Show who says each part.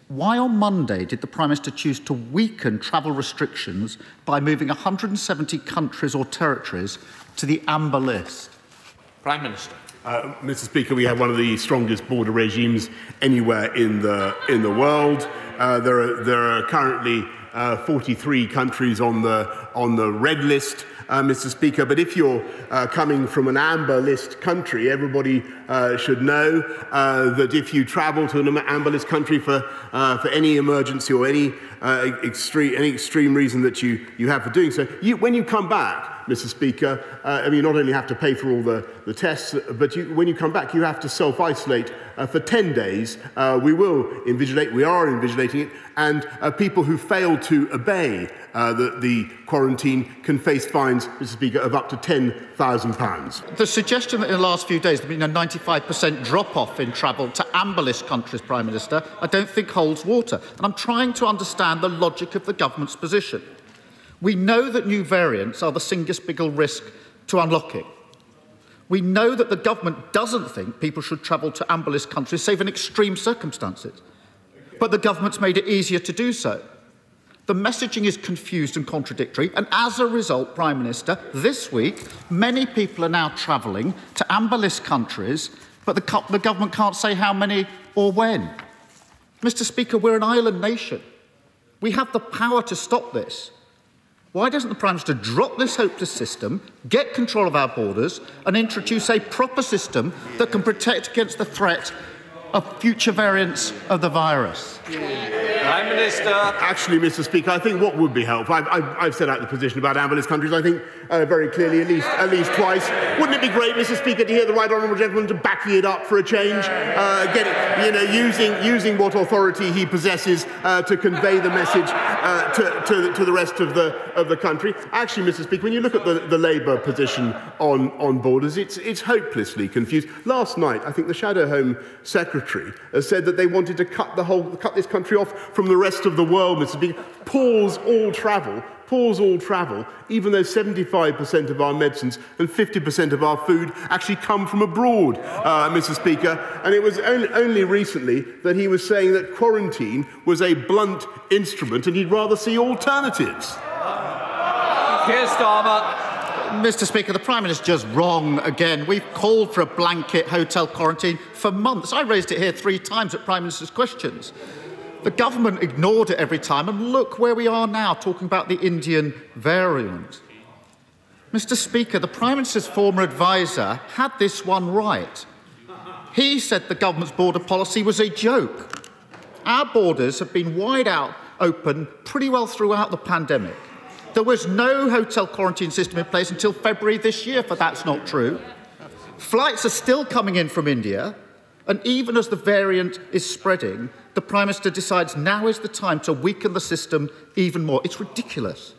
Speaker 1: why on Monday did the Prime Minister choose to weaken travel restrictions by moving 170 countries or territories to the amber list?
Speaker 2: Prime Minister.
Speaker 3: Mr. Speaker, we have one of the strongest border regimes anywhere in the world. There are currently 43 countries on the red list, Mr. Speaker. But if you're coming from an amber list country, everybody should know that if you travel to an amber list country for any emergency or any extreme reason that you have for doing so, when you come back, Mr. Speaker, you not only have to pay for all the tests, but when you come back, you have to self-isolate for 10 days. We are invigilating it, and people who fail to obey the quarantine can face fines, Mr. Speaker, of up to £10,000.
Speaker 1: The suggestion that in the last few days there has been a 95% drop-off in travel to amber list countries, Prime Minister, I don't think holds water. And I'm trying to understand the logic of the government's position. We know that new variants are the single biggest risk to unlocking. We know that the government doesn't think people should travel to amber list countries, save in extreme circumstances. But the government's made it easier to do so. The messaging is confused and contradictory, and as a result, Prime Minister, this week, many people are now travelling to amber list countries, but the government can't say how many or when. Mr. Speaker, we're an island nation. We have the power to stop this. Why doesn't the Prime Minister drop this hopeless system, get control of our borders, and introduce a proper system that can protect against the threat of future variants of the virus?
Speaker 2: Prime Minister.
Speaker 3: Actually, Mr. Speaker, I think what would be helpful, I've set out the position about amber list countries, I think, very clearly, at least twice. Wouldn't it be great, Mr. Speaker, to hear the right honourable gentleman to backing it up for a change, using what authority he possesses to convey the message to the rest of the country? Actually, Mr. Speaker, when you look at the Labour position on borders, it's hopelessly confused. Last night, I think the Shadow Home Secretary said that they wanted to cut this country off from the rest of the world, Mr. Speaker. Pause all travel, even though 75% of our medicines and 50% of our food actually come from abroad, Mr. Speaker. And it was only recently that he was saying that quarantine was a blunt instrument and he'd rather see alternatives.
Speaker 2: Keir Starmer.
Speaker 1: Mr. Speaker, the Prime Minister is just wrong again. We've called for a blanket hotel quarantine for months. I raised it here 3 times at Prime Minister's questions. The government ignored it every time, and look where we are now, talking about the Indian variant. Mr. Speaker, the Prime Minister's former adviser had this one right. He said the government's border policy was a joke. Our borders have been wide out open pretty well throughout the pandemic. There was no hotel quarantine system in place until February this year, but that's not true. Flights are still coming in from India, and even as the variant is spreading, the Prime Minister decides now is the time to weaken the system even more. It's ridiculous.